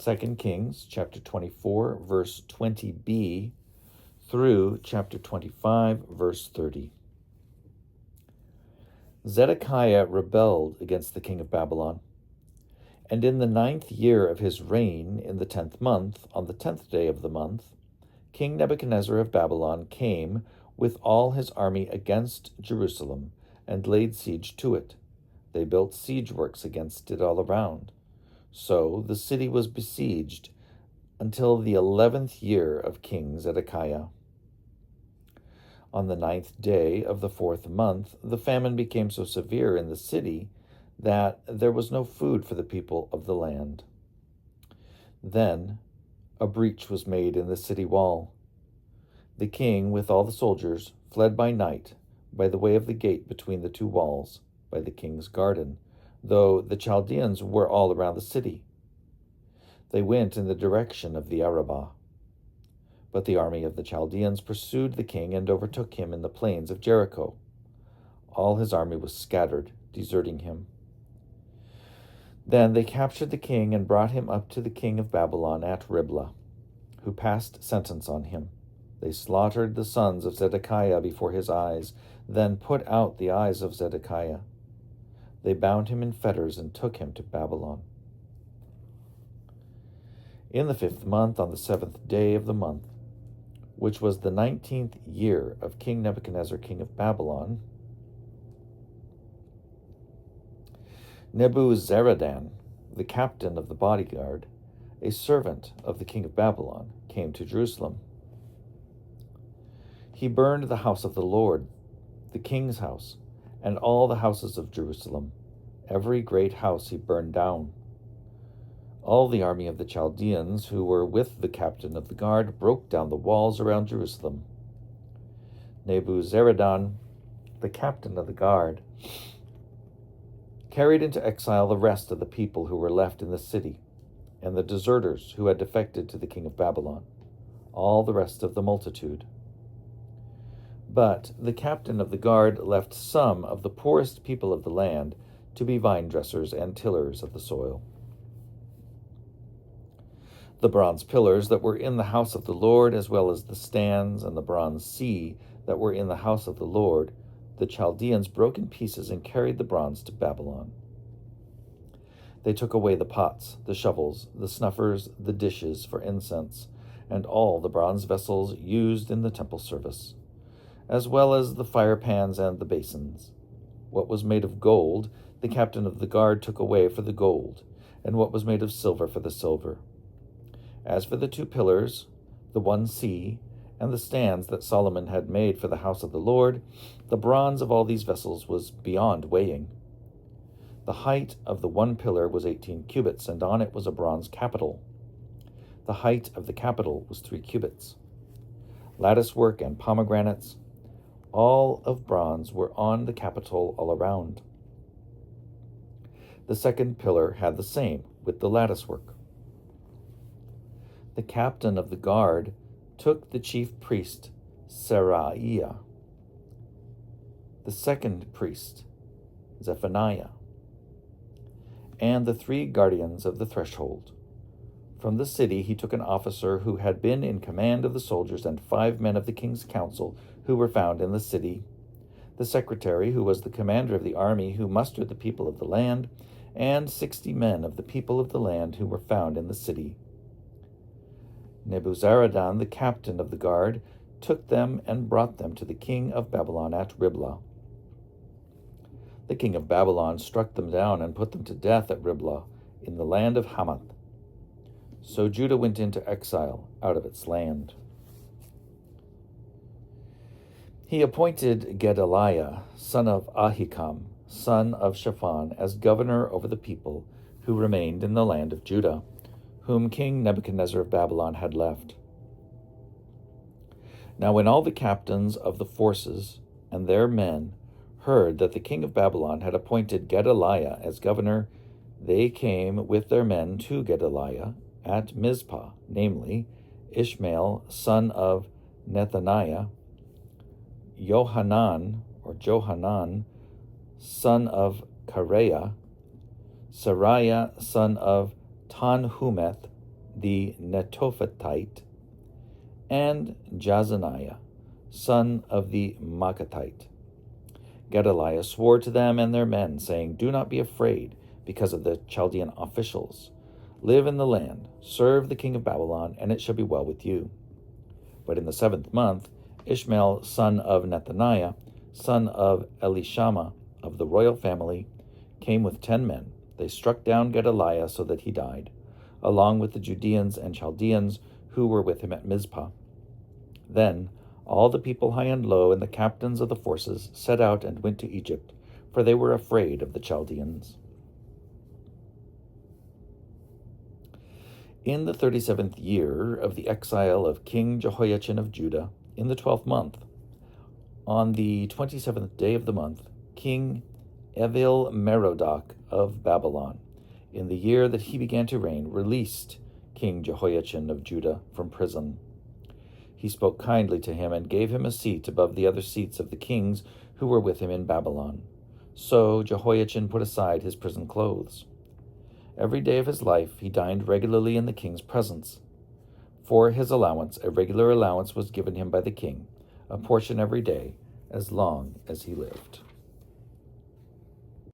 2 Kings chapter 24, verse 20b through chapter 25, verse 30. Zedekiah rebelled against the king of Babylon. And in the 9th year of his reign, in the 10th month, on the 10th day of the month, King Nebuchadnezzar of Babylon came with all his army against Jerusalem and laid siege to it. They built siege works against it all around. So the city was besieged until the 11th year of King Zedekiah. On the 9th day of the 4th month, the famine became so severe in the city that there was no food for the people of the land. Then a breach was made in the city wall. The king, with all the soldiers, fled by night by the way of the gate between the two walls, by the king's garden, though the Chaldeans were all around the city. They went in the direction of the Arabah. But the army of the Chaldeans pursued the king and overtook him in the plains of Jericho. All his army was scattered, deserting him. Then they captured the king and brought him up to the king of Babylon at Riblah, who passed sentence on him. They slaughtered the sons of Zedekiah before his eyes, then put out the eyes of Zedekiah. They bound him in fetters and took him to Babylon. In the 5th month, on the 7th day of the month, which was the 19th year of King Nebuchadnezzar, king of Babylon, Nebuzaradan, the captain of the bodyguard, a servant of the king of Babylon, came to Jerusalem. He burned the house of the Lord, the king's house, and all the houses of Jerusalem. Every great house he burned down. All the army of the Chaldeans who were with the captain of the guard broke down the walls around Jerusalem. Nebuzaradan, the captain of the guard, carried into exile the rest of the people who were left in the city, and the deserters who had defected to the king of Babylon, all the rest of the multitude. But the captain of the guard left some of the poorest people of the land to be vine dressers and tillers of the soil. The bronze pillars that were in the house of the Lord, as well as the stands and the bronze sea that were in the house of the Lord, the Chaldeans broke in pieces and carried the bronze to Babylon. They took away the pots, the shovels, the snuffers, the dishes for incense, and all the bronze vessels used in the temple service, as well as the fire pans and the basins. What was made of gold, the captain of the guard took away for the gold, and what was made of silver for the silver. As for the 2 pillars, the one sea, and the stands that Solomon had made for the house of the Lord, the bronze of all these vessels was beyond weighing. The height of the one pillar was 18 cubits, and on it was a bronze capital. The height of the capital was 3 cubits. Lattice work and pomegranates, all of bronze, were on the capital all around. The 2nd pillar had the same, with the lattice work. The captain of the guard took the chief priest, Seraiah, the 2nd priest, Zephaniah, and the 3 guardians of the threshold. From the city he took an officer who had been in command of the soldiers and 5 men of the king's council who were found in the city, the secretary who was the commander of the army who mustered the people of the land, and 60 men of the people of the land who were found in the city. Nebuzaradan, the captain of the guard, took them and brought them to the king of Babylon at Riblah. The king of Babylon struck them down and put them to death at Riblah in the land of Hamath. So Judah went into exile out of its land. He appointed Gedaliah, son of Ahikam, son of Shaphan, as governor over the people who remained in the land of Judah, whom King Nebuchadnezzar of Babylon had left. Now when all the captains of the forces and their men heard that the king of Babylon had appointed Gedaliah as governor, they came with their men to Gedaliah at Mizpah, namely Ishmael, son of Nethaniah, Johanan, son of Kareah, Seraiah, son of Tanhumeth, the Netophathite, and Jazaniah, son of the Maacatite. Gedaliah swore to them and their men, saying, "Do not be afraid because of the Chaldean officials. Live in the land, serve the king of Babylon, and it shall be well with you." But in the 7th month, Ishmael, son of Nethaniah, son of Elishama, of the royal family, came with 10 men. They struck down Gedaliah so that he died, along with the Judeans and Chaldeans who were with him at Mizpah. Then all the people high and low and the captains of the forces set out and went to Egypt, for they were afraid of the Chaldeans. In the 37th year of the exile of King Jehoiachin of Judah, in the 12th month, on the 27th day of the month, King Evil-Merodach of Babylon, in the year that he began to reign, released King Jehoiachin of Judah from prison. He spoke kindly to him and gave him a seat above the other seats of the kings who were with him in Babylon. So Jehoiachin put aside his prison clothes. Every day of his life he dined regularly in the king's presence. For his allowance, a regular allowance was given him by the king, a portion every day, as long as he lived.